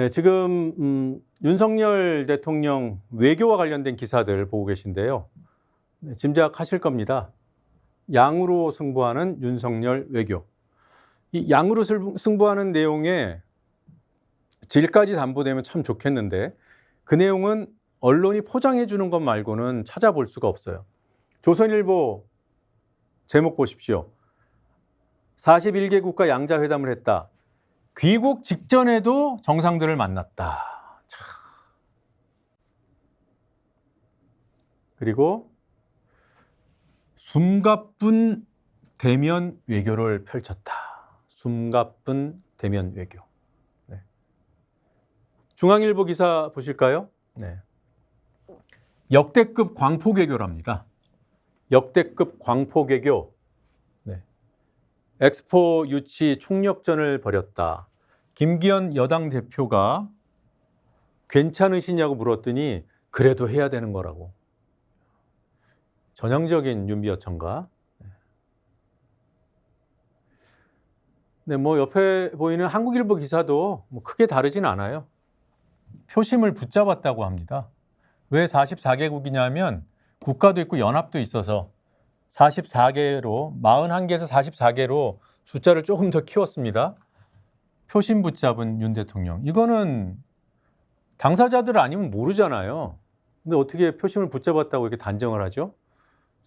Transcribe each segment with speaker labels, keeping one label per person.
Speaker 1: 네, 지금 윤석열 대통령 외교와 관련된 기사들 보고 계신데요. 네, 짐작하실 겁니다. 양으로 승부하는 윤석열 외교. 이 양으로 승부하는 내용에 질까지 담보되면 참 좋겠는데 그 내용은 언론이 포장해 주는 것 말고는 찾아볼 수가 없어요. 조선일보 제목 보십시오. 41개국과 양자회담을 했다. 귀국 직전에도 정상들을 만났다. 참. 그리고 숨가쁜 대면 외교를 펼쳤다. 숨가쁜 대면 외교. 네. 중앙일보 기사 보실까요? 네. 역대급 광폭외교랍니다. 역대급 광폭외교. 네. 엑스포 유치 총력전을 벌였다. 김기현 여당 대표가 괜찮으시냐고 물었더니 그래도 해야 되는 거라고. 전형적인 윤비어천가. 네, 뭐 옆에 보이는 한국일보 기사도 뭐 크게 다르진 않아요. 표심을 붙잡았다고 합니다. 왜 44개국이냐면 국가도 있고 연합도 있어서 44개로 41개에서 44개로 숫자를 조금 더 키웠습니다. 표심 붙잡은 윤 대통령. 이거는 당사자들 아니면 모르잖아요. 근데 어떻게 표심을 붙잡았다고 이렇게 단정을 하죠?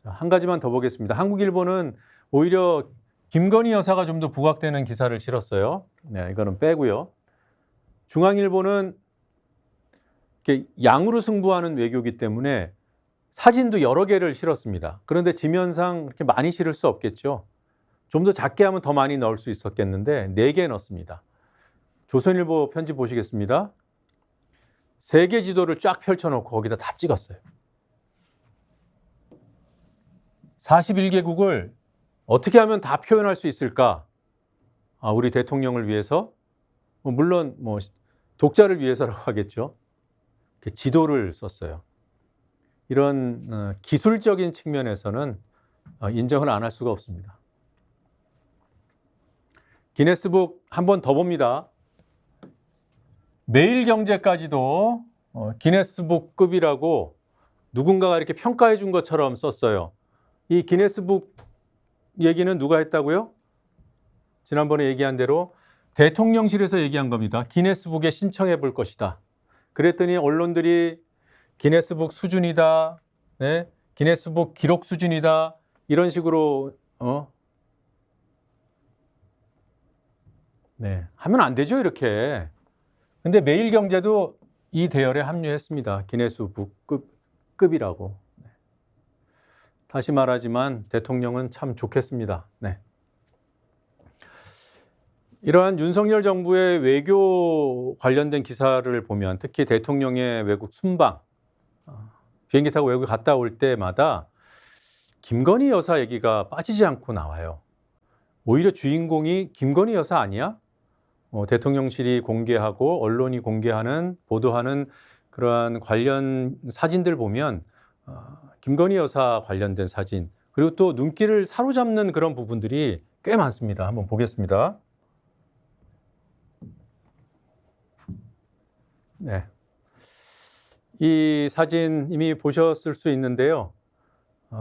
Speaker 1: 자, 한 가지만 더 보겠습니다. 한국일보는 오히려 김건희 여사가 좀 더 부각되는 기사를 실었어요. 네, 이거는 빼고요. 중앙일보는 이렇게 양으로 승부하는 외교이기 때문에 사진도 여러 개를 실었습니다. 그런데 지면상 그렇게 많이 실을 수 없겠죠. 좀 더 작게 하면 더 많이 넣을 수 있었겠는데 4개 넣습니다. 조선일보 편집 보시겠습니다. 세계 지도를 쫙 펼쳐놓고 거기다 다 찍었어요. 41개국을 어떻게 하면 다 표현할 수 있을까? 우리 대통령을 위해서, 물론 독자를 위해서라고 하겠죠. 지도를 썼어요. 이런 기술적인 측면에서는 인정을 안 할 수가 없습니다. 기네스북 한 번 더 봅니다. 매일경제까지도 기네스북급이라고 누군가가 이렇게 평가해 준 것처럼 썼어요. 이 기네스북 얘기는 누가 했다고요? 지난번에 얘기한 대로 대통령실에서 얘기한 겁니다. 기네스북에 신청해 볼 것이다. 그랬더니 언론들이 기네스북 수준이다. 네? 기네스북 기록 수준이다. 이런 식으로 네, 하면 안 되죠, 이렇게. 근데 매일경제도 이 대열에 합류했습니다. 기네스북급이라고. 네. 다시 말하지만 대통령은 참 좋겠습니다. 네. 이러한 윤석열 정부의 외교 관련된 기사를 보면 특히 대통령의 외국 순방, 비행기 타고 외국 갔다 올 때마다 김건희 여사 얘기가 빠지지 않고 나와요. 오히려 주인공이 김건희 여사 아니야? 대통령실이 공개하고 언론이 공개하는 보도하는 그러한 관련 사진들 보면 김건희 여사 관련된 사진 그리고 또 눈길을 사로잡는 그런 부분들이 꽤 많습니다. 한번 보겠습니다. 네, 이 사진 이미 보셨을 수 있는데요.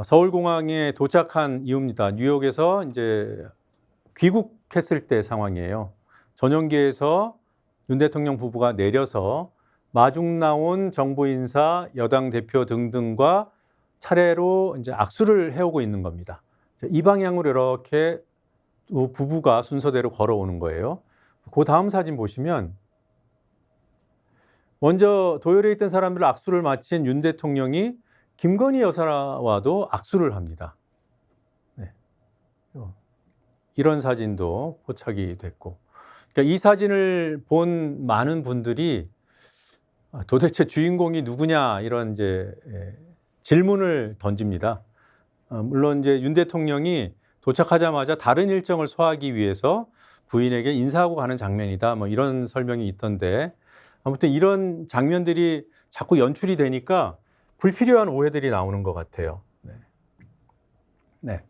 Speaker 1: 서울공항에 도착한 이후입니다. 뉴욕에서 이제 귀국했을 때 상황이에요. 전용기에서 윤 대통령 부부가 내려서 마중 나온 정부 인사, 여당 대표 등등과 차례로 이제 악수를 해오고 있는 겁니다. 이 방향으로 이렇게 부부가 순서대로 걸어오는 거예요. 그 다음 사진 보시면 먼저 도열에 있던 사람들 악수를 마친 윤 대통령이 김건희 여사와도 악수를 합니다. 네. 이런 사진도 포착이 됐고. 그러니까 이 사진을 본 많은 분들이 도대체 주인공이 누구냐 이런 이제 질문을 던집니다. 물론 이제 윤 대통령이 도착하자마자 다른 일정을 소화하기 위해서 부인에게 인사하고 가는 장면이다. 뭐 이런 설명이 있던데 아무튼 이런 장면들이 자꾸 연출이 되니까 불필요한 오해들이 나오는 것 같아요. 네. 네.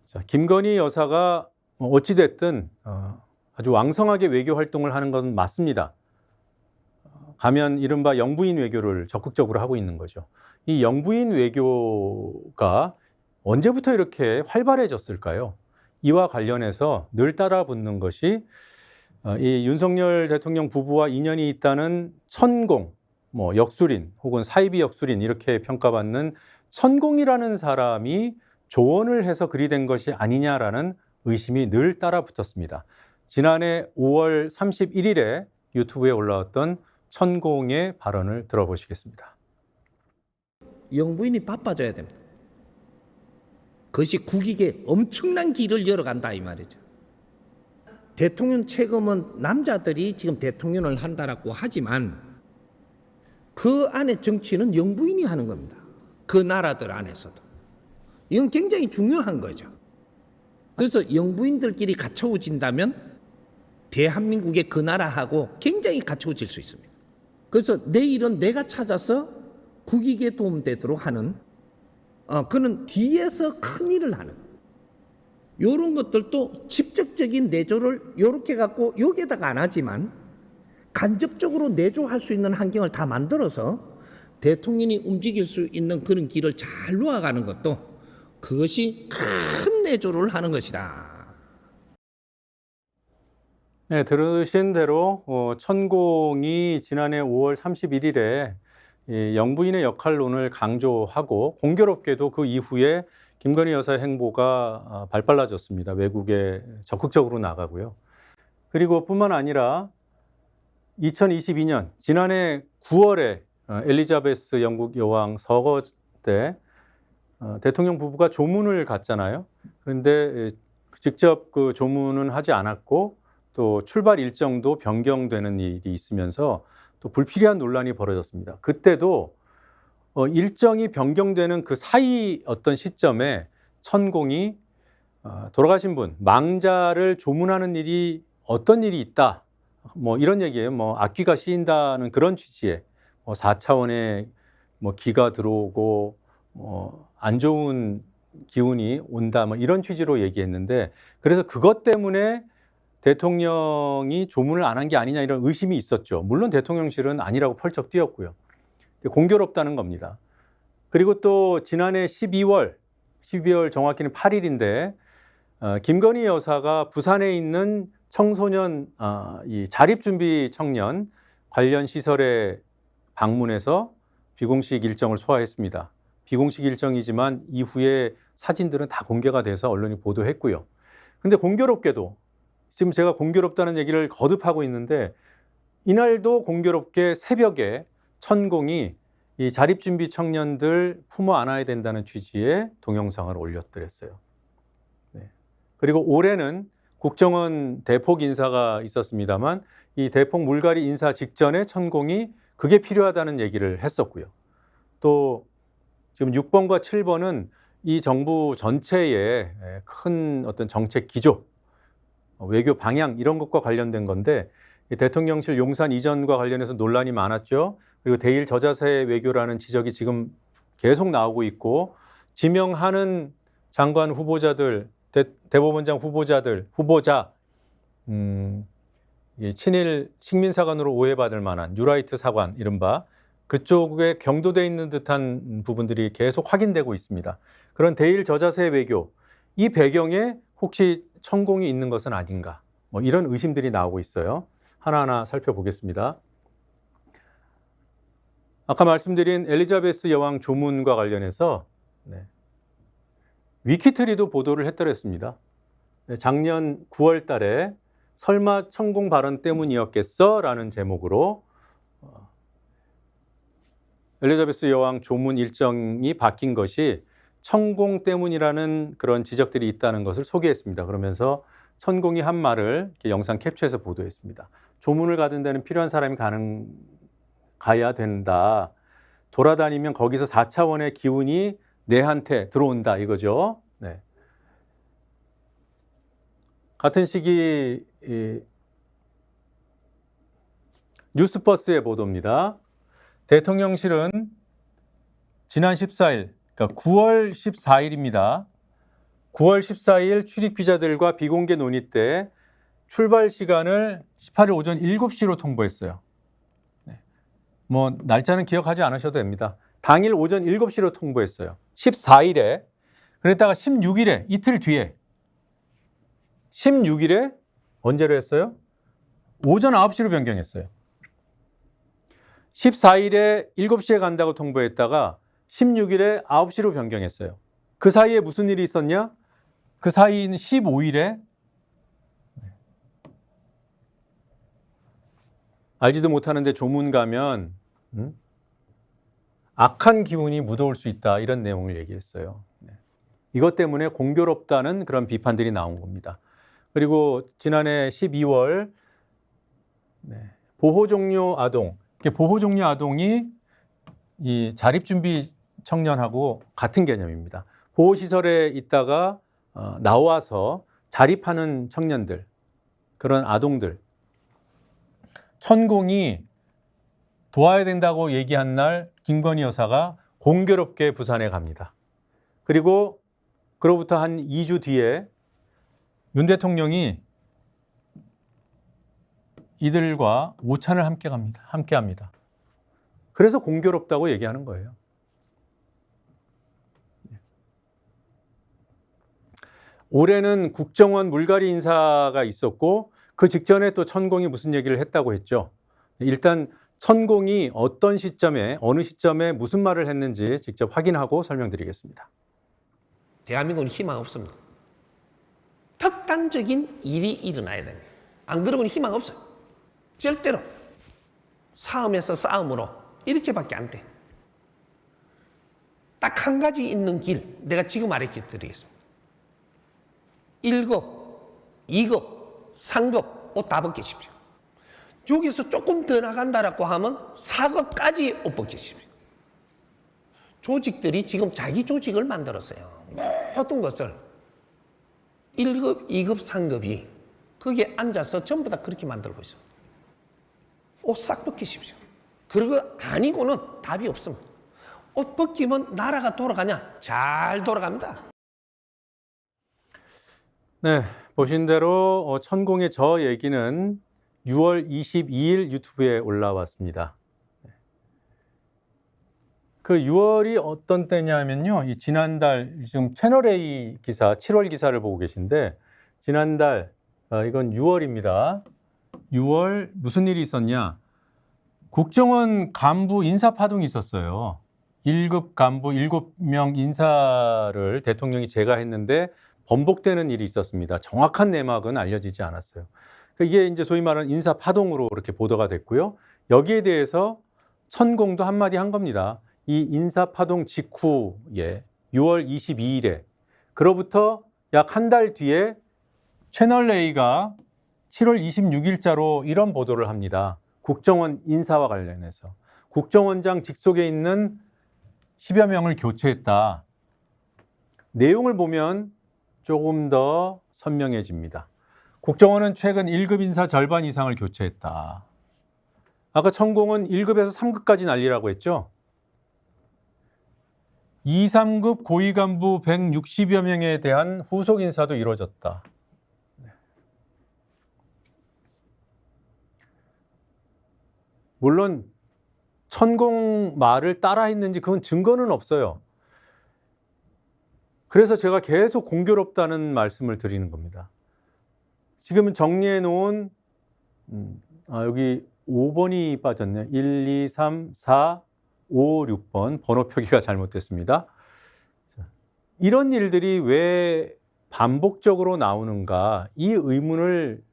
Speaker 1: 자, 김건희 여사가 어찌됐든 아주 왕성하게 외교 활동을 하는 것은 맞습니다. 가면 이른바 영부인 외교를 적극적으로 하고 있는 거죠. 이 영부인 외교가 언제부터 이렇게 활발해졌을까요? 이와 관련해서 늘 따라붙는 것이 이 윤석열 대통령 부부와 인연이 있다는 천공, 뭐 역술인 혹은 사이비 역술인 이렇게 평가받는 천공이라는 사람이 조언을 해서 그리 된 것이 아니냐라는 의심이 늘 따라붙었습니다. 지난해 5월 31일에 유튜브에 올라왔던 천공의 발언을 들어보시겠습니다.
Speaker 2: 영부인이 바빠져야 됩니다. 그것이 국익에 엄청난 길을 열어간다 이 말이죠. 대통령 책임은 남자들이 지금 대통령을 한다라고 하지만 그 안에 정치는 영부인이 하는 겁니다. 그 나라들 안에서도. 이건 굉장히 중요한 거죠. 그래서 영부인들끼리 갖춰진다면 대한민국의 그 나라하고 굉장히 갖춰질 수 있습니다. 그래서 내일은 내가 찾아서 국익에 도움되도록 하는 그는 뒤에서 큰 일을 하는 이런 것들도 직접적인 내조를 이렇게 갖고 여기에다가 안 하지만 간접적으로 내조할 수 있는 환경을 다 만들어서 대통령이 움직일 수 있는 그런 길을 잘 놓아가는 것도 그것이 큰 내조를 하는 것이다.
Speaker 1: 네, 들으신 대로 천공이 지난해 5월 31일에 영부인의 역할론을 강조하고 공교롭게도 그 이후에 김건희 여사의 행보가 발빨라졌습니다. 외국에 적극적으로 나가고요. 그리고 뿐만 아니라 2022년 지난해 9월에 엘리자베스 영국 여왕 서거 때 대통령 부부가 조문을 갔잖아요. 그런데 직접 그 조문은 하지 않았고 또 출발 일정도 변경되는 일이 있으면서 또 불필요한 논란이 벌어졌습니다. 그때도 일정이 변경되는 그 사이 어떤 시점에 천공이 돌아가신 분, 망자를 조문하는 일이 어떤 일이 있다. 뭐 이런 얘기예요. 뭐 악귀가 씌인다는 그런 취지의 4차원의 뭐 기가 들어오고 안 좋은 기운이 온다. 뭐 이런 취지로 얘기했는데 그래서 그것 때문에 대통령이 조문을 안 한 게 아니냐 이런 의심이 있었죠. 물론 대통령실은 아니라고 펄쩍 뛰었고요. 공교롭다는 겁니다. 그리고 또 지난해 12월 정확히는 8일인데 김건희 여사가 부산에 있는 청소년 이 자립준비 청년 관련 시설에 방문해서 비공식 일정을 소화했습니다. 비공식 일정이지만 이후에 사진들은 다 공개가 돼서 언론이 보도했고요. 근데 공교롭게도 지금 제가 공교롭다는 얘기를 거듭하고 있는데 이날도 공교롭게 새벽에 천공이 이 자립준비 청년들 품어 안아야 된다는 취지의 동영상을 올렸더랬어요. 네. 그리고 올해는 국정원 대폭 인사가 있었습니다만 이 대폭 물갈이 인사 직전에 천공이 그게 필요하다는 얘기를 했었고요. 또 지금 6번과 7번은 이 정부 전체의 큰 어떤 정책 기조, 외교 방향 이런 것과 관련된 건데 대통령실 용산 이전과 관련해서 논란이 많았죠. 그리고 대일 저자세 외교라는 지적이 지금 계속 나오고 있고 지명하는 장관 후보자들, 대법원장 후보자 친일 식민사관으로 오해받을 만한 뉴라이트 사관 이른바 그쪽에 경도돼 있는 듯한 부분들이 계속 확인되고 있습니다. 그런 대일 저자세 외교 이 배경에 혹시 천공이 있는 것은 아닌가 뭐 이런 의심들이 나오고 있어요. 하나하나 살펴보겠습니다. 아까 말씀드린 엘리자베스 여왕 조문과 관련해서 위키트리도 보도를 했더랬습니다. 작년 9월 달에 설마 천공 발언 때문이었겠어? 라는 제목으로 엘리자베스 여왕 조문 일정이 바뀐 것이 천공 때문이라는 그런 지적들이 있다는 것을 소개했습니다. 그러면서 천공이 한 말을 이렇게 영상 캡처해서 보도했습니다. 조문을 가든 데는 필요한 사람이 가야 된다. 돌아다니면 거기서 4차원의 기운이 내한테 들어온다 이거죠. 네. 같은 시기 뉴스버스의 보도입니다. 대통령실은 지난 14일, 그러니까 9월 14일입니다. 9월 14일 출입 기자들과 비공개 논의 때 출발 시간을 18일 오전 7시로 통보했어요. 뭐 날짜는 기억하지 않으셔도 됩니다. 당일 오전 7시로 통보했어요. 14일에. 그랬다가 16일에 이틀 뒤에 16일에 언제로 했어요? 오전 9시로 변경했어요. 14일에 7시에 간다고 통보했다가 16일에 9시로 변경했어요. 그 사이에 무슨 일이 있었냐? 그 사이인 15일에 알지도 못하는데 조문 가면 악한 기운이 묻어올 수 있다, 이런 내용을 얘기했어요. 이것 때문에 공교롭다는 그런 비판들이 나온 겁니다. 그리고 지난해 12월 보호종료 아동, 보호종료 아동이 이 자립준비 청년하고 같은 개념입니다. 보호시설에 있다가 나와서 자립하는 청년들, 그런 아동들, 천공이 도와야 된다고 얘기한 날 김건희 여사가 공교롭게 부산에 갑니다. 그리고 그로부터 한 2주 뒤에 윤 대통령이 이들과 오찬을 함께 합니다. 그래서 공교롭다고 얘기하는 거예요. 올해는 국정원 물갈이 인사가 있었고 그 직전에 또 천공이 무슨 얘기를 했다고 했죠. 일단 천공이 어떤 시점에, 어느 시점에 무슨 말을 했는지 직접 확인하고 설명드리겠습니다.
Speaker 2: 대한민국은 희망 없습니다. 특단적인 일이 일어나야 됩니다. 안 그러고는 희망 없어요. 절대로. 싸움에서 싸움으로 이렇게밖에 안 돼. 딱 한 가지 있는 길, 내가 지금 말해 드리겠습니다. 1급, 2급, 3급 옷 다 벗기십시오. 여기서 조금 더 나간다라고 하면 4급까지 옷 벗기십시오. 조직들이 지금 자기 조직을 만들었어요. 모든 것을 1급, 2급, 3급이 거기에 앉아서 전부 다 그렇게 만들고 있어요. 옷 싹 벗기십시오. 그리고 아니고는 답이 없습니다. 옷 벗기면 나라가 돌아가냐? 잘 돌아갑니다.
Speaker 1: 네, 보신 대로 천공의 저 얘기는 6월 22일 유튜브에 올라왔습니다. 그 6월이 어떤 때냐면요, 이 지난달 지금 채널A 기사 7월 기사를 보고 계신데 지난달 이건 6월입니다. 6월 무슨 일이 있었냐? 국정원 간부 인사 파동이 있었어요. 1급 간부 7명 인사를 대통령이 제거했는데 번복되는 일이 있었습니다. 정확한 내막은 알려지지 않았어요. 이게 이제 소위 말하는 인사 파동으로 이렇게 보도가 됐고요. 여기에 대해서 천공도 한마디 한 겁니다. 이 인사 파동 직후에 6월 22일에 그로부터 약 한 달 뒤에 채널A가 7월 26일자로 이런 보도를 합니다. 국정원 인사와 관련해서 국정원장 직속에 있는 10여 명을 교체했다. 내용을 보면 조금 더 선명해집니다. 국정원은 최근 1급 인사 절반 이상을 교체했다. 아까 천공은 1급에서 3급까지 난리라고 했죠. 2, 3급 고위 간부 160여 명에 대한 후속 인사도 이루어졌다. 물론 천공 말을 따라 했는지 그건 증거는 없어요. 그래서 제가 계속 공교롭다는 말씀을 드리는 겁니다. 지금 정리해 놓은 여기 5번이 빠졌네요. 1, 2, 3, 4, 5, 6번 번호 표기가 잘못됐습니다. 이런 일들이 왜 반복적으로 나오는가, 이 의문을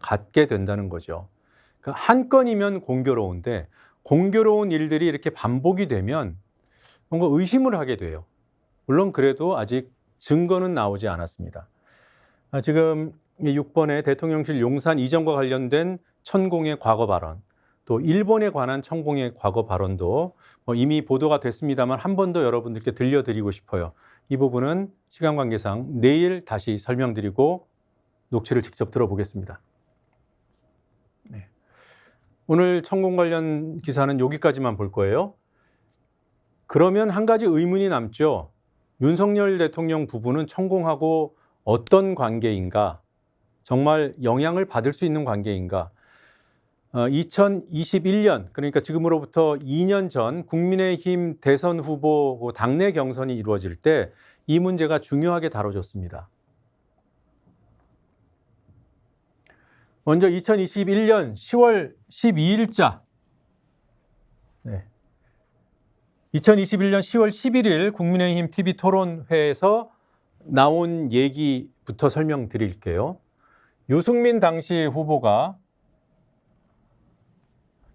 Speaker 1: 갖게 된다는 거죠. 한 건이면 공교로운데 공교로운 일들이 이렇게 반복이 되면 뭔가 의심을 하게 돼요. 물론 그래도 아직 증거는 나오지 않았습니다. 지금 6번에 대통령실 용산 이전과 관련된 천공의 과거 발언, 또 일본에 관한 천공의 과거 발언도 이미 보도가 됐습니다만 한 번 더 여러분들께 들려드리고 싶어요. 이 부분은 시간 관계상 내일 다시 설명드리고 녹취를 직접 들어보겠습니다. 네. 오늘 천공 관련 기사는 여기까지만 볼 거예요. 그러면 한 가지 의문이 남죠. 윤석열 대통령 부부는 천공하고 어떤 관계인가? 정말 영향을 받을 수 있는 관계인가? 2021년, 그러니까 지금으로부터 2년 전 국민의힘 대선 후보 당내 경선이 이루어질 때 이 문제가 중요하게 다뤄졌습니다. 먼저 2021년 10월 12일자, 2021년 10월 11일 국민의힘 TV 토론회에서 나온 얘기부터 설명드릴게요. 유승민 당시 후보가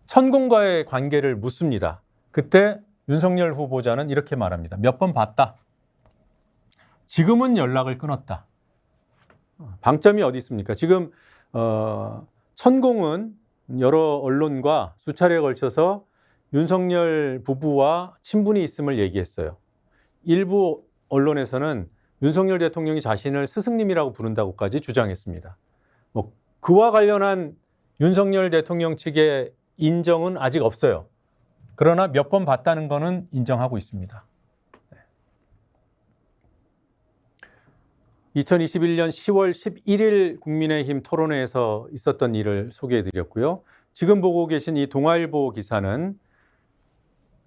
Speaker 1: 천공과의 관계를 묻습니다. 그때 윤석열 후보자는 이렇게 말합니다. 몇 번 봤다. 지금은 연락을 끊었다. 방점이 어디 있습니까? 지금 천공은 여러 언론과 수차례에 걸쳐서 윤석열 부부와 친분이 있음을 얘기했어요. 일부 언론에서는 윤석열 대통령이 자신을 스승님이라고 부른다고까지 주장했습니다. 그와 관련한 윤석열 대통령 측의 인정은 아직 없어요. 그러나 몇 번 봤다는 거는 인정하고 있습니다. 2021년 10월 11일 국민의힘 토론회에서 있었던 일을 소개해 드렸고요. 지금 보고 계신 이 동아일보 기사는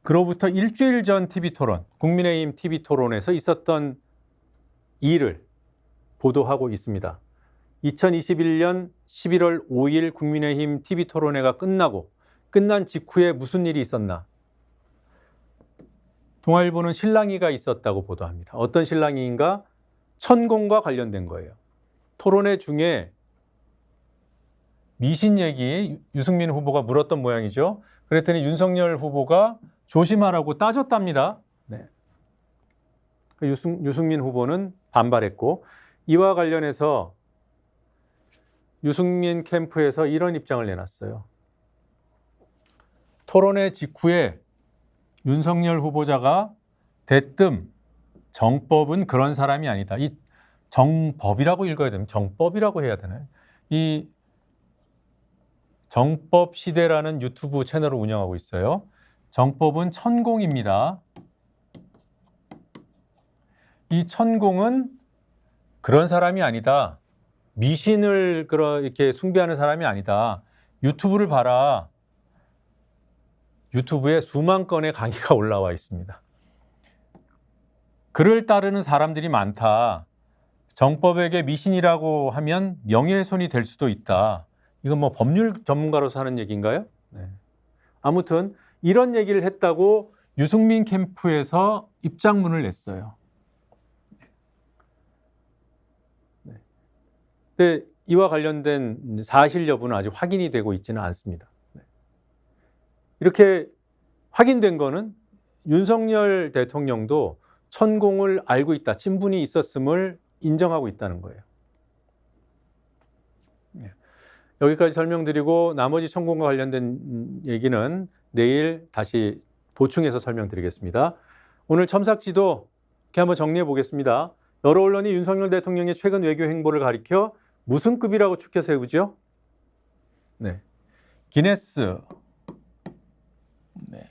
Speaker 1: 그로부터 일주일 전 TV토론, 국민의힘 TV토론에서 있었던 일을 보도하고 있습니다. 2021년 11월 5일 국민의힘 TV토론회가 끝난 직후에 무슨 일이 있었나? 동아일보는 실랑이가 있었다고 보도합니다. 어떤 실랑이인가? 천공과 관련된 거예요. 토론회 중에 미신 얘기 유승민 후보가 물었던 모양이죠. 그랬더니 윤석열 후보가 조심하라고 따졌답니다. 네. 유승민 후보는 반발했고, 이와 관련해서 유승민 캠프에서 이런 입장을 내놨어요. 토론회 직후에 윤석열 후보자가 대뜸 정법은 그런 사람이 아니다. 이 정법이라고 읽어야 되면 정법이라고 해야 되나요? 이 정법 시대라는 유튜브 채널을 운영하고 있어요. 정법은 천공입니다. 이 천공은 그런 사람이 아니다. 미신을 이렇게 숭배하는 사람이 아니다. 유튜브를 봐라. 유튜브에 수만 건의 강의가 올라와 있습니다. 그를 따르는 사람들이 많다. 정법에게 미신이라고 하면 명예훼손이 될 수도 있다. 이건 뭐 법률 전문가로서 하는 얘기인가요? 네. 아무튼 이런 얘기를 했다고 유승민 캠프에서 입장문을 냈어요. 네. 근데 이와 관련된 사실 여부는 아직 확인이 되고 있지는 않습니다. 네. 이렇게 확인된 거는 윤석열 대통령도 천공을 알고 있다, 친분이 있었음을 인정하고 있다는 거예요. 네. 여기까지 설명드리고 나머지 천공과 관련된 얘기는 내일 다시 보충해서 설명드리겠습니다. 오늘 첨삭지도 이렇게 한번 정리해 보겠습니다. 여러 언론이 윤석열 대통령의 최근 외교 행보를 가리켜 무슨 급이라고 추켜 세우죠? 네. 기네스. 네.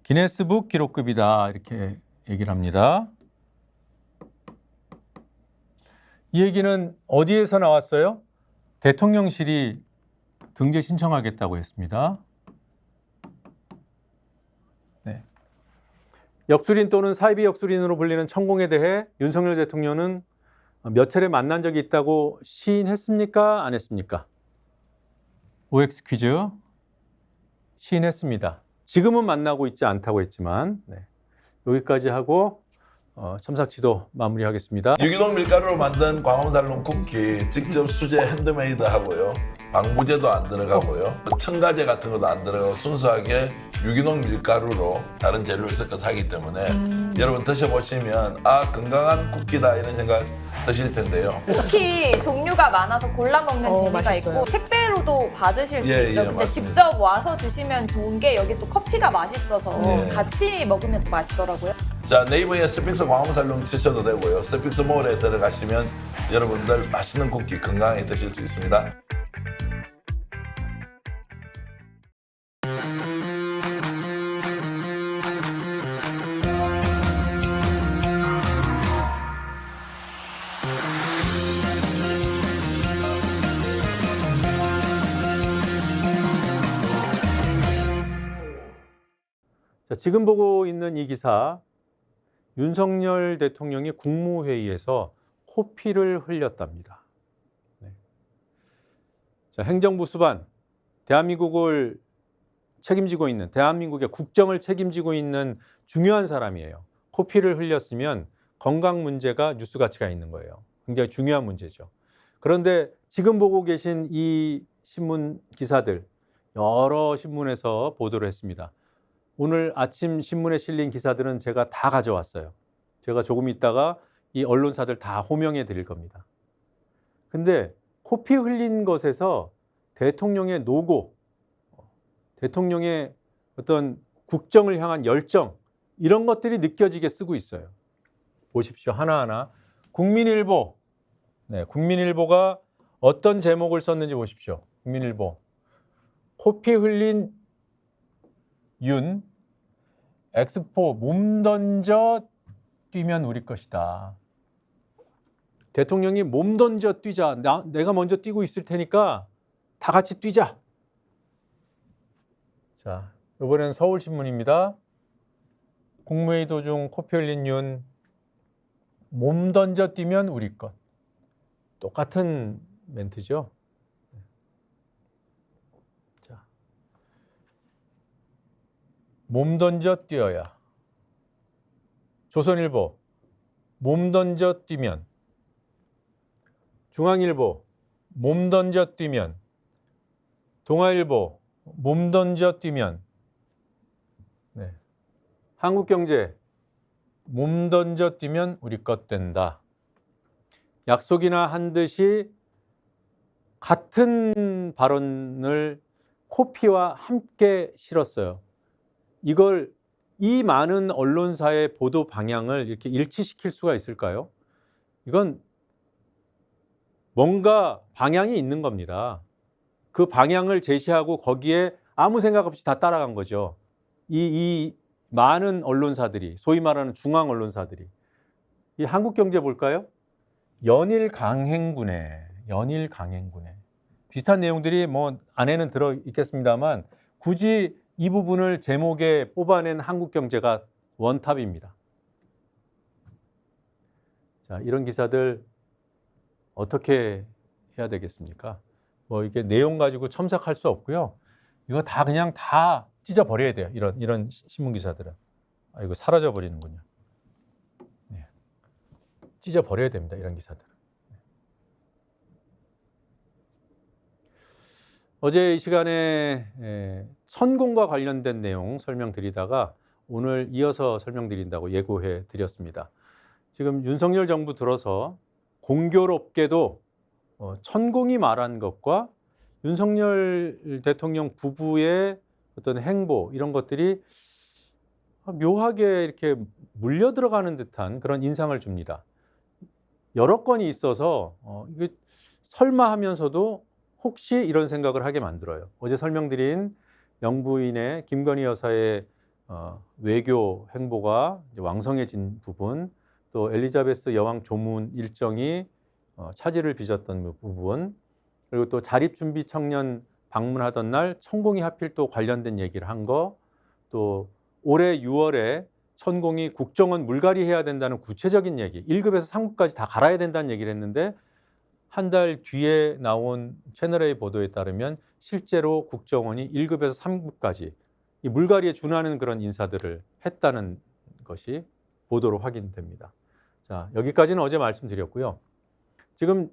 Speaker 1: 기네스북 기록급이다 이렇게 얘기를 합니다. 이 얘기는 어디에서 나왔어요? 대통령실이 등재 신청하겠다고 했습니다. 네. 역술인 또는 사이비 역술인으로 불리는 천공에 대해 윤석열 대통령은 몇 차례 만난 적이 있다고 시인했습니까? 안 했습니까? OX 퀴즈. 시인했습니다. 지금은 만나고 있지 않다고 했지만 네. 여기까지 하고 첨삭지도 마무리하겠습니다.
Speaker 3: 유기농 밀가루로 만든 광화문달롱 쿠키 직접 수제 핸드메이드 하고요. 방부제도 안 들어가고요. 첨가제 같은 것도 안 들어가고 순수하게 유기농 밀가루로 다른 재료를 섞어서 하기 때문에 여러분 드셔보시면 아 건강한 쿠키다 이런 생각 드실 텐데요.
Speaker 4: 쿠키 종류가 많아서 골라 먹는 재미가
Speaker 5: 맛있어요.
Speaker 4: 있고 택배로도 받으실 수
Speaker 3: 예,
Speaker 4: 있죠.
Speaker 3: 예,
Speaker 4: 근데
Speaker 3: 맞습니다.
Speaker 4: 직접 와서 드시면 좋은 게 여기 또 커피가 맛있어서
Speaker 3: 네.
Speaker 4: 같이 먹으면 또 맛있더라고요.
Speaker 3: 자 네이버에 스픽스 광화문달롱 치셔도 되고요. 스픽스 몰에 들어가시면 여러분들 맛있는 쿠키 건강하게 드실 수 있습니다.
Speaker 1: 자, 지금 보고 있는 이 기사, 윤석열 대통령이 국무회의에서 코피를 흘렸답니다. 네. 자, 행정부 수반, 대한민국을 책임지고 있는, 대한민국의 국정을 책임지고 있는 중요한 사람이에요. 코피를 흘렸으면 건강 문제가 뉴스 가치가 있는 거예요. 굉장히 중요한 문제죠. 그런데 지금 보고 계신 이 신문 기사들, 여러 신문에서 보도를 했습니다. 오늘 아침 신문에 실린 기사들은 제가 다 가져왔어요. 제가 조금 있다가 이 언론사들 다 호명해 드릴 겁니다. 근데 코피 흘린 것에서 대통령의 노고, 대통령의 어떤 국정을 향한 열정, 이런 것들이 느껴지게 쓰고 있어요. 보십시오. 하나하나. 국민일보. 네, 국민일보가 어떤 제목을 썼는지 보십시오. 국민일보. 코피 흘린 윤, 엑스포 몸 던져 뛰면 우리 것이다. 대통령이 몸 던져 뛰자. 내가 먼저 뛰고 있을 테니까 다 같이 뛰자. 자, 이번엔 서울신문입니다. 국무회의 도중 코피 흘린 윤, 몸 던져 뛰면 우리 것. 똑같은 멘트죠. 자, 몸 던져 뛰어야. 조선일보, 몸 던져 뛰면. 중앙일보, 몸 던져 뛰면. 동아일보, 몸 던져 뛰면. 네. 한국경제, 몸 던져 뛰면 우리 것 된다. 약속이나 한 듯이 같은 발언을 코피와 함께 실었어요. 이걸 이 많은 언론사의 보도 방향을 이렇게 일치시킬 수가 있을까요? 이건 뭔가 방향이 있는 겁니다. 그 방향을 제시하고 거기에 아무 생각 없이 다 따라간 거죠. 이 많은 언론사들이, 소위 말하는 중앙 언론사들이. 이 한국경제 볼까요? 연일 강행군에 비슷한 내용들이 뭐 안에는 들어 있겠습니다만 굳이 이 부분을 제목에 뽑아낸 한국경제가 원탑입니다. 자, 이런 기사들 어떻게 해야 되겠습니까? 뭐 이게 내용 가지고 첨삭할 수 없고요. 이거 다 그냥 다 찢어 버려야 돼요. 이런 신문 기사들은. 아, 이거 사라져 버리는군요. 네. 찢어 버려야 됩니다. 이런 기사들은. 어제 이 시간에 천공과 관련된 내용 설명드리다가 오늘 이어서 설명드린다고 예고해 드렸습니다. 지금 윤석열 정부 들어서 공교롭게도 천공이 말한 것과 윤석열 대통령 부부의 어떤 행보, 이런 것들이 묘하게 이렇게 물려 들어가는 듯한 그런 인상을 줍니다. 여러 건이 있어서 이게 설마 하면서도 혹시 이런 생각을 하게 만들어요. 어제 설명드린 영부인의 김건희 여사의 외교 행보가 이제 왕성해진 부분, 또 엘리자베스 여왕 조문 일정이 차질을 빚었던 부분, 그리고 또 자립준비 청년 방문하던 날 천공이 하필 또 관련된 얘기를 한 거, 또 올해 6월에 천공이 국정원 물갈이 해야 된다는 구체적인 얘기, 1급에서 3급까지 다 갈아야 된다는 얘기를 했는데 한 달 뒤에 나온 채널A 보도에 따르면 실제로 국정원이 1급에서 3급까지 이 물갈이에 준하는 그런 인사들을 했다는 것이 보도로 확인됩니다. 자, 여기까지는 어제 말씀드렸고요. 지금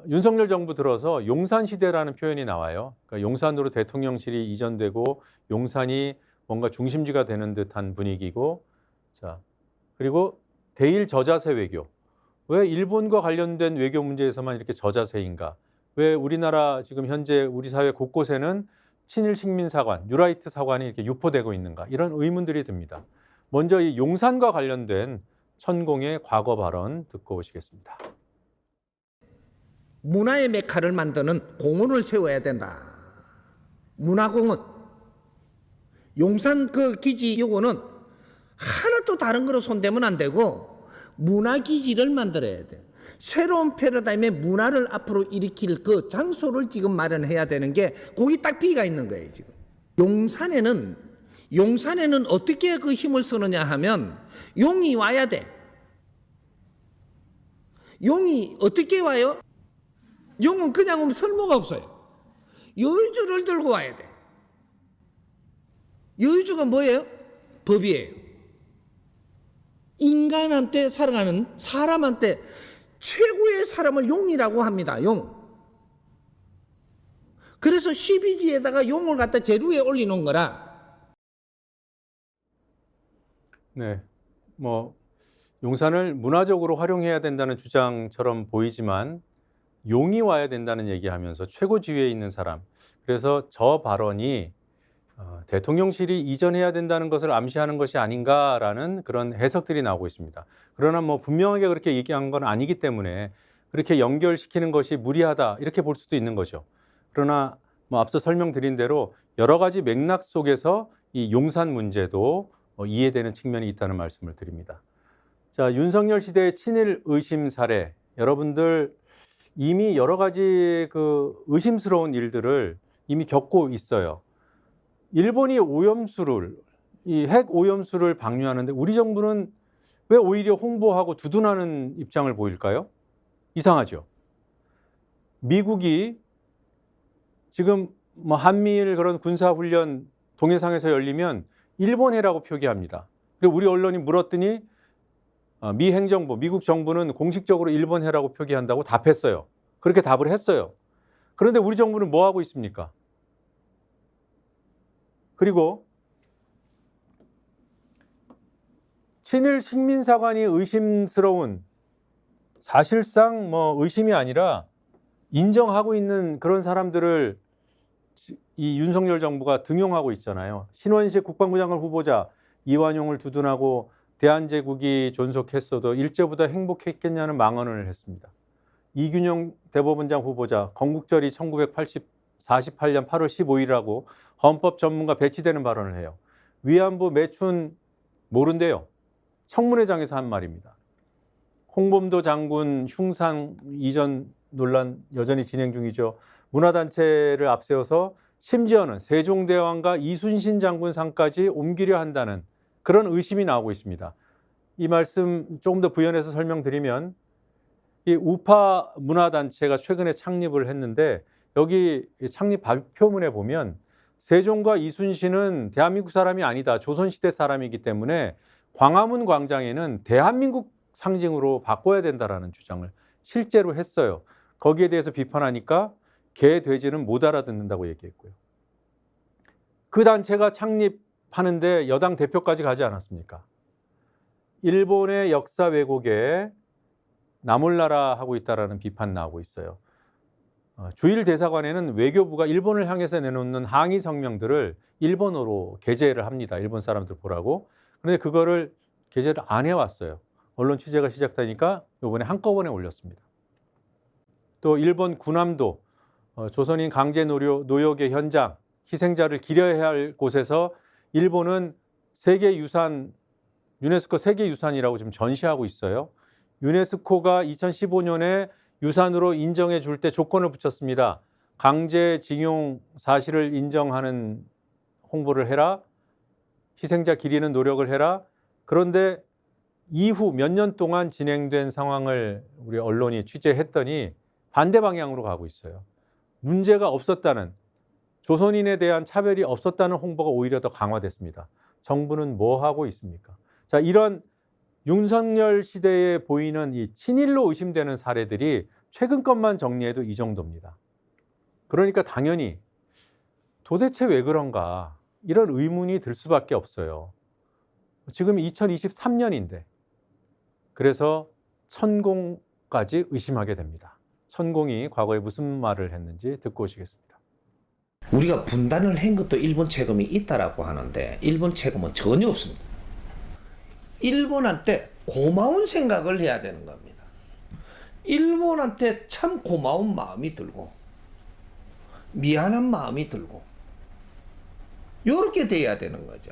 Speaker 1: 윤석열 정부 들어서 용산시대라는 표현이 나와요. 그러니까 용산으로 대통령실이 이전되고 용산이 뭔가 중심지가 되는 듯한 분위기고, 자, 그리고 대일 저자세 외교. 왜 일본과 관련된 외교 문제에서만 이렇게 저자세인가? 왜 우리나라 지금 현재 우리 사회 곳곳에는 친일 식민 사관, 뉴라이트 사관이 이렇게 유포되고 있는가? 이런 의문들이 듭니다. 먼저 이 용산과 관련된 천공의 과거 발언 듣고 오시겠습니다.
Speaker 2: 문화의 메카를 만드는 공원을 세워야 된다. 문화공원. 용산 그 기지 요거는 하나도 다른 거로 손대면 안 되고 문화기지를 만들어야 돼. 새로운 패러다임의 문화를 앞으로 일으킬 그 장소를 지금 마련해야 되는 게 거기 딱 비가 있는 거예요. 지금 용산에는 용산에는 어떻게 그 힘을 쓰느냐 하면 용이 와야 돼. 용이 어떻게 와요? 용은 그냥 오면 쓸모가 없어요. 여의주를 들고 와야 돼. 여의주가 뭐예요? 법이에요. 인간한테 살아가는 사람한테 최고의 사람을 용이라고 합니다. 용. 그래서 12지에다가 용을 갖다 제일 위에 올려놓은 거라.
Speaker 1: 네, 뭐 용산을 문화적으로 활용해야 된다는 주장처럼 보이지만 용이 와야 된다는 얘기하면서 최고 지위에 있는 사람. 그래서 저 발언이 대통령실이 이전해야 된다는 것을 암시하는 것이 아닌가라는 그런 해석들이 나오고 있습니다. 그러나 뭐 분명하게 그렇게 얘기한 건 아니기 때문에 그렇게 연결시키는 것이 무리하다 이렇게 볼 수도 있는 거죠. 그러나 뭐 앞서 설명드린 대로 여러 가지 맥락 속에서 이 용산 문제도 이해되는 측면이 있다는 말씀을 드립니다. 자, 윤석열 시대의 친일 의심 사례, 여러분들 이미 여러 가지 그 의심스러운 일들을 이미 겪고 있어요. 일본이 오염수를, 이 핵 오염수를 방류하는데 우리 정부는 왜 오히려 홍보하고 두둔하는 입장을 보일까요? 이상하죠. 미국이 지금 뭐 한미일 그런 군사훈련 동해상에서 열리면 일본해라고 표기합니다. 그리고 우리 언론이 물었더니 미 행정부, 미국 정부는 공식적으로 일본해라고 표기한다고 답했어요. 그렇게 답을 했어요. 그런데 우리 정부는 뭐 하고 있습니까? 그리고 친일 식민사관이 의심스러운, 사실상 뭐 의심이 아니라 인정하고 있는 그런 사람들을 이 윤석열 정부가 등용하고 있잖아요. 신원식 국방부 장관 후보자 이완용을 두둔하고 대한제국이 존속했어도 일제보다 행복했겠냐는 망언을 했습니다. 이균영 대법원장 후보자 건국절이 1948년 8월 15일이라고 헌법 전문가 배치되는 발언을 해요. 위안부 매춘 모른대요. 청문회장에서 한 말입니다. 홍범도 장군 흉상 이전 논란 여전히 진행 중이죠. 문화단체를 앞세워서 심지어는 세종대왕과 이순신 장군 상까지 옮기려 한다는 그런 의심이 나오고 있습니다. 이 말씀 조금 더 부연해서 설명드리면 이 우파 문화단체가 최근에 창립을 했는데 여기 창립 발표문에 보면 세종과 이순신은 대한민국 사람이 아니다. 조선시대 사람이기 때문에 광화문 광장에는 대한민국 상징으로 바꿔야 된다라는 주장을 실제로 했어요. 거기에 대해서 비판하니까 개, 돼지는 못 알아듣는다고 얘기했고요. 그 단체가 창립하는데 여당 대표까지 가지 않았습니까? 일본의 역사 왜곡에 나몰라라 하고 있다라는 비판 나오고 있어요. 주일 대사관에는 외교부가 일본을 향해서 내놓는 항의 성명들을 일본어로 게재를 합니다. 일본 사람들 보라고. 그런데 그거를 게재를 안 해왔어요. 언론 취재가 시작되니까 이번에 한꺼번에 올렸습니다. 또 일본 군함도 조선인 강제 노역의 현장, 희생자를 기려야 할 곳에서 일본은 세계유산, 유네스코 세계유산이라고 지금 전시하고 있어요. 유네스코가 2015년에 유산으로 인정해 줄 때 조건을 붙였습니다. 강제징용 사실을 인정하는 홍보를 해라. 희생자 기리는 노력을 해라. 그런데 이후 몇 년 동안 진행된 상황을 우리 언론이 취재했더니 반대 방향으로 가고 있어요. 문제가 없었다는, 조선인에 대한 차별이 없었다는 홍보가 오히려 더 강화됐습니다. 정부는 뭐 하고 있습니까? 자, 이런 윤석열 시대에 보이는 이 친일로 의심되는 사례들이 최근 것만 정리해도 이 정도입니다. 그러니까 당연히 도대체 왜 그런가 이런 의문이 들 수밖에 없어요. 지금 2023년인데 그래서 천공까지 의심하게 됩니다. 천공이 과거에 무슨 말을 했는지 듣고 오시겠습니다.
Speaker 2: 우리가 분단을 한 것도 일본 책임이 있다라고 하는데 일본 책임은 전혀 없습니다. 일본한테 고마운 생각을 해야 되는 겁니다. 일본한테 참 고마운 마음이 들고 미안한 마음이 들고 이렇게 돼야 되는 거죠.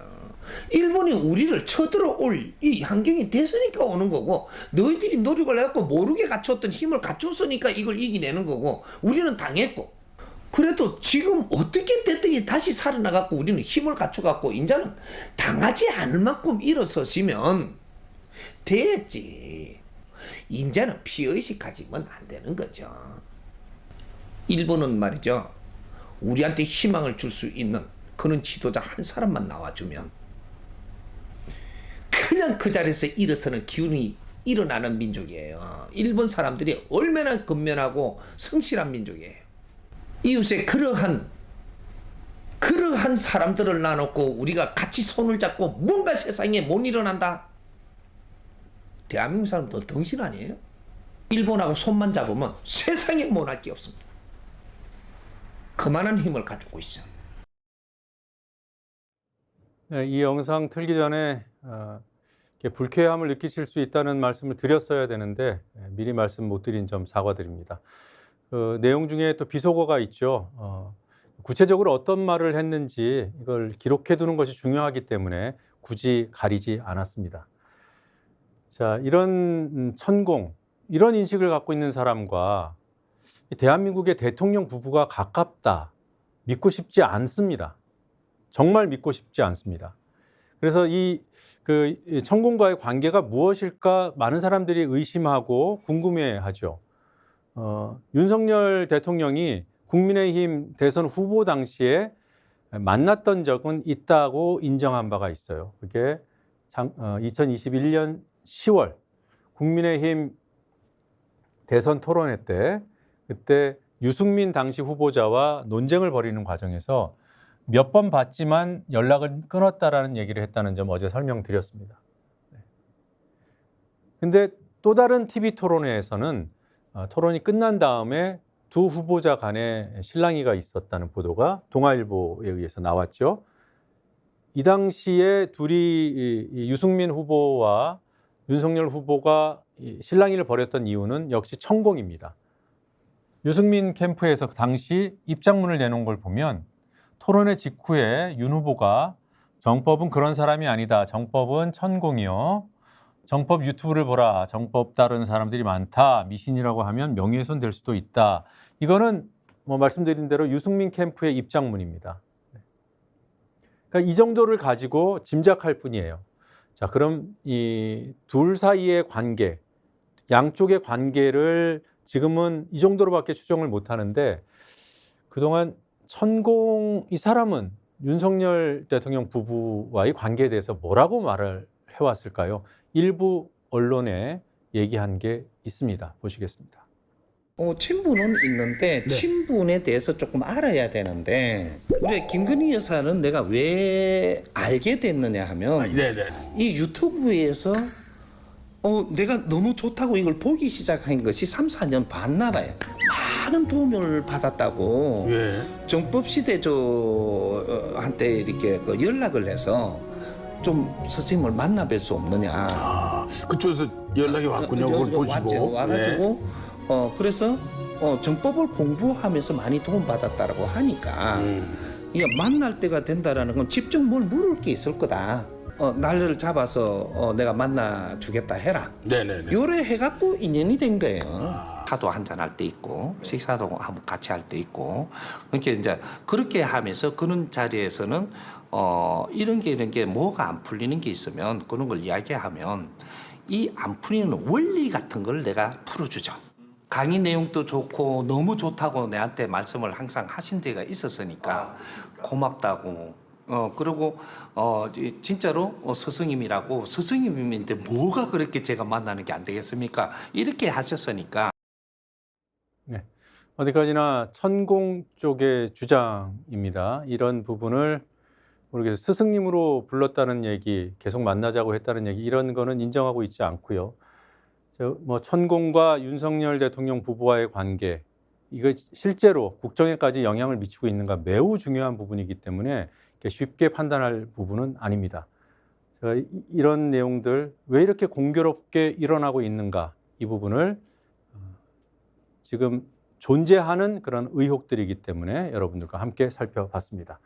Speaker 2: 일본이 우리를 쳐들어올 이 환경이 됐으니까 오는 거고 너희들이 노력을 해갖고 모르게 갖췄던 힘을 갖췄으니까 이걸 이겨내는 거고 우리는 당했고 그래도 지금 어떻게 됐든지 다시 살아나갖고 우리는 힘을 갖춰갖고 이제는 당하지 않을 만큼 일어서시면 됐지. 이제는 피의식 가지면 안 되는 거죠. 일본은 말이죠. 우리한테 희망을 줄 수 있는 그런 지도자 한 사람만 나와주면 그냥 그 자리에서 일어서는 기운이 일어나는 민족이에요. 일본 사람들이 얼마나 근면하고 성실한 민족이에요. 이웃에 그러한 사람들을 나눠놓고 우리가 같이 손을 잡고 뭔가 세상에 못 일어난다. 대한민국 사람들 덩신 아니에요? 일본하고 손만 잡으면 세상에 못할 게 없습니다. 그만한 힘을 가지고 있어.
Speaker 1: 네, 이 영상 틀기 전에 이렇게 불쾌함을 느끼실 수 있다는 말씀을 드렸어야 되는데 미리 말씀 못 드린 점 사과드립니다. 그 내용 중에 또 비속어가 있죠. 구체적으로 어떤 말을 했는지 이걸 기록해 두는 것이 중요하기 때문에 굳이 가리지 않았습니다. 자, 이런 천공, 이런 인식을 갖고 있는 사람과 대한민국의 대통령 부부가 가깝다, 믿고 싶지 않습니다. 정말 믿고 싶지 않습니다. 그래서 이 천공과의 관계가 무엇일까 많은 사람들이 의심하고 궁금해하죠. 윤석열 대통령이 국민의힘 대선 후보 당시에 만났던 적은 있다고 인정한 바가 있어요. 그게 2021년 10월 국민의힘 대선 토론회 때 그때 유승민 당시 후보자와 논쟁을 벌이는 과정에서 몇 번 봤지만 연락을 끊었다라는 얘기를 했다는 점 어제 설명드렸습니다. 근데 또 다른 TV 토론회에서는 토론이 끝난 다음에 두 후보자 간에 실랑이가 있었다는 보도가 동아일보에 의해서 나왔죠. 이 당시에 둘이 유승민 후보와 윤석열 후보가 실랑이를 벌였던 이유는 역시 천공입니다. 유승민 캠프에서 당시 입장문을 내놓은 걸 보면 토론회 직후에 윤 후보가 정법은 그런 사람이 아니다. 정법은 천공이요. 정법 유튜브를 보라. 정법 따르는 사람들이 많다. 미신이라고 하면 명예훼손 될 수도 있다. 이거는 뭐 말씀드린 대로 유승민 캠프의 입장문입니다. 그러니까 이 정도를 가지고 짐작할 뿐이에요. 자, 그럼 이 둘 사이의 관계, 양쪽의 관계를 지금은 이 정도로밖에 추정을 못 하는데 그동안 천공 이 사람은 윤석열 대통령 부부와의 관계에 대해서 뭐라고 말을 해왔을까요? 일부 언론에 얘기한 게 있습니다. 보시겠습니다.
Speaker 2: 친분은 있는데 친분에 대해서 조금 알아야 되는데 우리 김건희 여사는 내가 왜 알게 됐느냐 하면 이 유튜브에서 내가 너무 좋다고 이걸 보기 시작한 것이 3, 4년 봤나 봐요. 많은 도움을 받았다고 정법시대조한테 이렇게 연락을 해서 좀 선생님을 만나뵐 수 없느냐.
Speaker 5: 그쪽에서 연락이 왔군요. 그걸 보시고.
Speaker 2: 와가지고 그래서 정법을 공부하면서 많이 도움받았다라고 하니까 이게 만날 때가 된다라는 건 직접 뭘 물을 게 있을 거다. 날을 잡아서 내가 만나 주겠다 해라.
Speaker 5: 네네네.
Speaker 2: 요래 해갖고 인연이 된 거예요. 차도 한잔 할 때 있고 식사도 같이 할 때 있고 그러니까 이제 그렇게 하면서 그런 자리에서는 이런 게 뭐가 안 풀리는 게 있으면 그런 걸 이야기하면 이 안 풀리는 원리 같은 걸 내가 풀어주죠. 강의 내용도 좋고 너무 좋다고 내한테 말씀을 항상 하신 데가 있었으니까 고맙다고. 그리고 진짜로 스승님이라고 스승님인데 뭐가 그렇게 제가 만나는 게 안 되겠습니까? 이렇게 하셨으니까.
Speaker 1: 네, 어디까지나 천공 쪽의 주장입니다. 이런 부분을 모르겠어요. 스승님으로 불렀다는 얘기, 계속 만나자고 했다는 얘기 이런 거는 인정하고 있지 않고요. 뭐 천공과 윤석열 대통령 부부와의 관계 이거 실제로 국정에까지 영향을 미치고 있는가 매우 중요한 부분이기 때문에 쉽게 판단할 부분은 아닙니다. 제가 이런 내용들 왜 이렇게 공교롭게 일어나고 있는가 이 부분을 지금 존재하는 그런 의혹들이기 때문에 여러분들과 함께 살펴봤습니다.